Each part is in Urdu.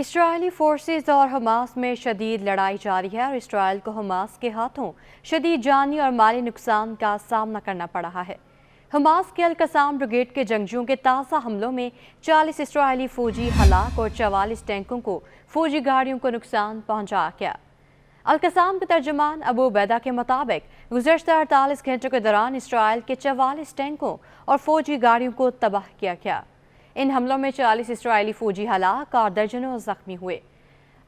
اسرائیلی فورسز اور حماس میں شدید لڑائی جاری ہے اور اسرائیل کو حماس کے ہاتھوں شدید جانی اور مالی نقصان کا سامنا کرنا پڑ رہا ہے۔ حماس کے القسام بریگیڈ کے جنگجوؤں کے تازہ حملوں میں 40 اسرائیلی فوجی ہلاک اور 44 ٹینکوں کو فوجی گاڑیوں کو نقصان پہنچایا گیا۔ القسام کے ترجمان ابو عبیدہ کے مطابق گزشتہ 48 گھنٹوں کے دوران اسرائیل کے 44 ٹینکوں اور فوجی گاڑیوں کو تباہ کیا گیا۔ ان حملوں میں 40 اسرائیلی فوجی ہلاک اور درجنوں زخمی ہوئے۔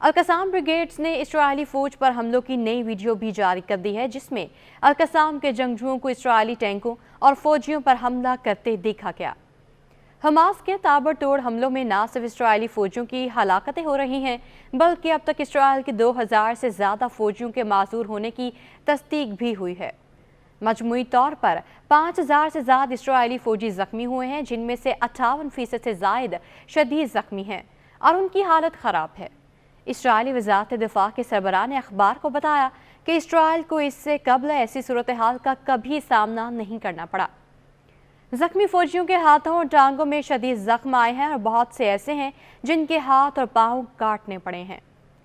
القسام بریگیڈز نے اسرائیلی فوج پر حملوں کی نئی ویڈیو بھی جاری کر دی ہے، جس میں القسام کے جنگجوؤں کو اسرائیلی ٹینکوں اور فوجیوں پر حملہ کرتے دیکھا گیا۔ حماس کے تابڑتوڑ حملوں میں نہ صرف اسرائیلی فوجیوں کی ہلاکتیں ہو رہی ہیں، بلکہ اب تک اسرائیل کے 2000 سے زیادہ فوجیوں کے معذور ہونے کی تصدیق بھی ہوئی ہے۔ مجموعی طور پر 5000 سے زیادہ اسرائیلی فوجی زخمی ہوئے ہیں، جن میں سے 58% سے زائد شدید زخمی ہیں اور ان کی حالت خراب ہے۔ اسرائیلی وزارت دفاع کے سربراہ نے اخبار کو بتایا کہ اسرائیل کو اس سے قبل ایسی صورتحال کا کبھی سامنا نہیں کرنا پڑا۔ زخمی فوجیوں کے ہاتھوں اور ٹانگوں میں شدید زخم آئے ہیں اور بہت سے ایسے ہیں جن کے ہاتھ اور پاؤں کاٹنے پڑے ہیں۔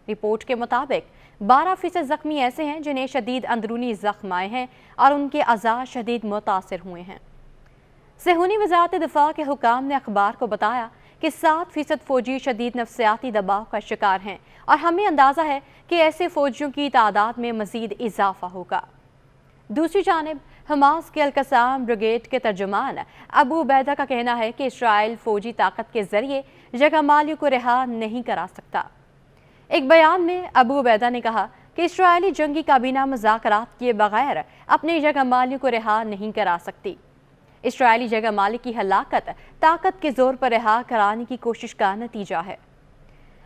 رپورٹ کے مطابق 12% زخمی ایسے ہیں جنہیں شدید اندرونی زخم آئے ہیں اور ان کے اعضاء شدید متاثر ہوئے ہیں۔ صہیونی وزارت دفاع کے حکام نے اخبار کو بتایا کہ 7% فوجی شدید نفسیاتی دباؤ کا شکار ہیں اور ہمیں اندازہ ہے کہ ایسے فوجیوں کی تعداد میں مزید اضافہ ہوگا۔ دوسری جانب حماس کے القسام بریگیڈ کے ترجمان ابو عبیدہ کا کہنا ہے کہ اسرائیل فوجی طاقت کے ذریعے جگہ مالیوں کو رہا نہیں کرا سکتا۔ ایک بیان میں ابو عبیدہ نے کہا کہ اسرائیلی جنگی کابینہ مذاکرات کیے بغیر اپنی جگہ مالیوں کو رہا نہیں کرا سکتی۔ اسرائیلی جگہ مالی کی ہلاکت طاقت کے زور پر رہا کرانے کی کوشش کا نتیجہ ہے۔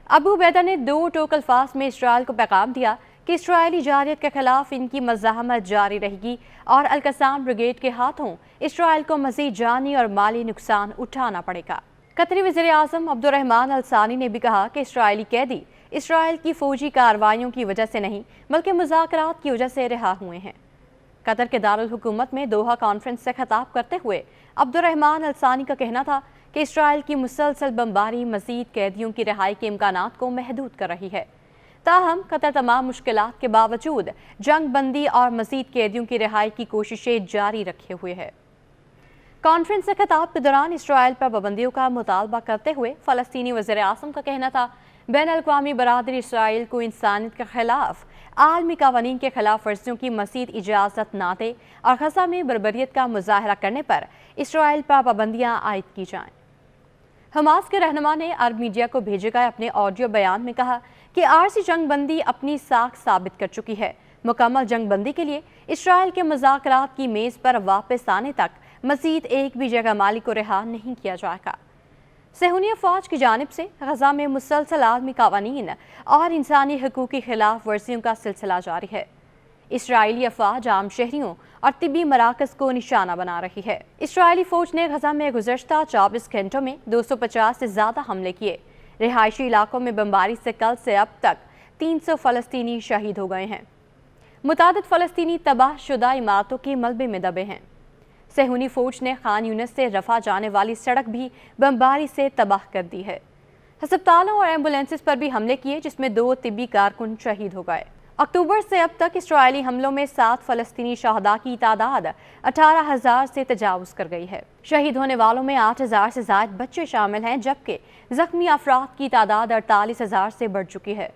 ابو عبیدہ نے 2 ٹوک الفاظ میں اسرائیل کو پیغام دیا کہ اسرائیلی جارحیت کے خلاف ان کی مزاحمت جاری رہے گی اور القسام بریگیڈ کے ہاتھوں اسرائیل کو مزید جانی اور مالی نقصان اٹھانا پڑے گا۔ قطری وزیر اعظم عبدالرحمن الثانی نے بھی کہا کہ اسرائیلی قیدی اسرائیل کی فوجی کارروائیوں کی وجہ سے نہیں بلکہ مذاکرات کی وجہ سے رہا ہوئے ہیں۔ قطر کے دارالحکومت میں دوحہ کانفرنس سے خطاب کرتے ہوئے عبدالرحمن الثانی کا کہنا تھا کہ اسرائیل کی مسلسل بمباری مزید قیدیوں کی رہائی کے امکانات کو محدود کر رہی ہے۔ تاہم قطر تمام مشکلات کے باوجود جنگ بندی اور مزید قیدیوں کی رہائی کی کوششیں جاری رکھے ہوئے ہے۔ کانفرنس سے خطاب کے دوران اسرائیل پر پابندیوں کا مطالبہ کرتے ہوئے فلسطینی وزیر اعظم کا کہنا تھا بین الاقوامی برادری اسرائیل کو انسانیت کے خلاف عالمی قوانین کے خلاف ورزیوں کی مزید اجازت نہ دے اور غزہ میں بربریت کا مظاہرہ کرنے پر اسرائیل پر پابندیاں عائد کی جائیں۔ حماس کے رہنما نے عرب میڈیا کو بھیجے گئے اپنے آڈیو بیان میں کہا کہ عارضی جنگ بندی اپنی ساکھ ثابت کر چکی ہے۔ مکمل جنگ بندی کے لیے اسرائیل کے مذاکرات کی میز پر واپس آنے تک مزید ایک بھی جگہ مالی کو رہا نہیں کیا جائے گا۔ صہیونی افواج کی جانب سے غزہ میں مسلسل عالمی قوانین اور انسانی حقوق کی خلاف ورزیوں کا سلسلہ جاری ہے۔ اسرائیلی افواج عام شہریوں اور طبی مراکز کو نشانہ بنا رہی ہے۔ اسرائیلی فوج نے غزہ میں گزشتہ 24 گھنٹوں میں 250 سے زیادہ حملے کیے۔ رہائشی علاقوں میں بمباری سے کل سے اب تک 300 فلسطینی شہید ہو گئے ہیں۔ متعدد فلسطینی تباہ شدہ عمارتوں کے ملبے میں دبے ہیں۔ صہیونی فوج نے خان یونس سے رفح جانے والی سڑک بھی بمباری سے تباہ کر دی ہے۔ ہسپتالوں اور ایمبولینسز پر بھی حملے کیے، جس میں 2 طبی کارکن شہید ہو گئے۔ اکتوبر سے اب تک اسرائیلی حملوں میں 7 فلسطینی شہداء کی تعداد 18,000 سے تجاوز کر گئی ہے۔ شہید ہونے والوں میں 8,000 سے زائد بچے شامل ہیں، جبکہ زخمی افراد کی تعداد 48,000 سے بڑھ چکی ہے۔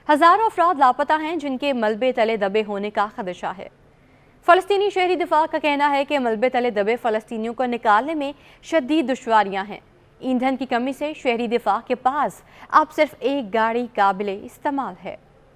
ہزاروں افراد لاپتہ ہیں، جن کے ملبے تلے دبے ہونے کا خدشہ ہے۔ فلسطینی شہری دفاع کا کہنا ہے کہ ملبے تلے دبے فلسطینیوں کو نکالنے میں شدید دشواریاں ہیں۔ ایندھن کی کمی سے شہری دفاع کے پاس اب صرف ایک گاڑی قابل استعمال ہے۔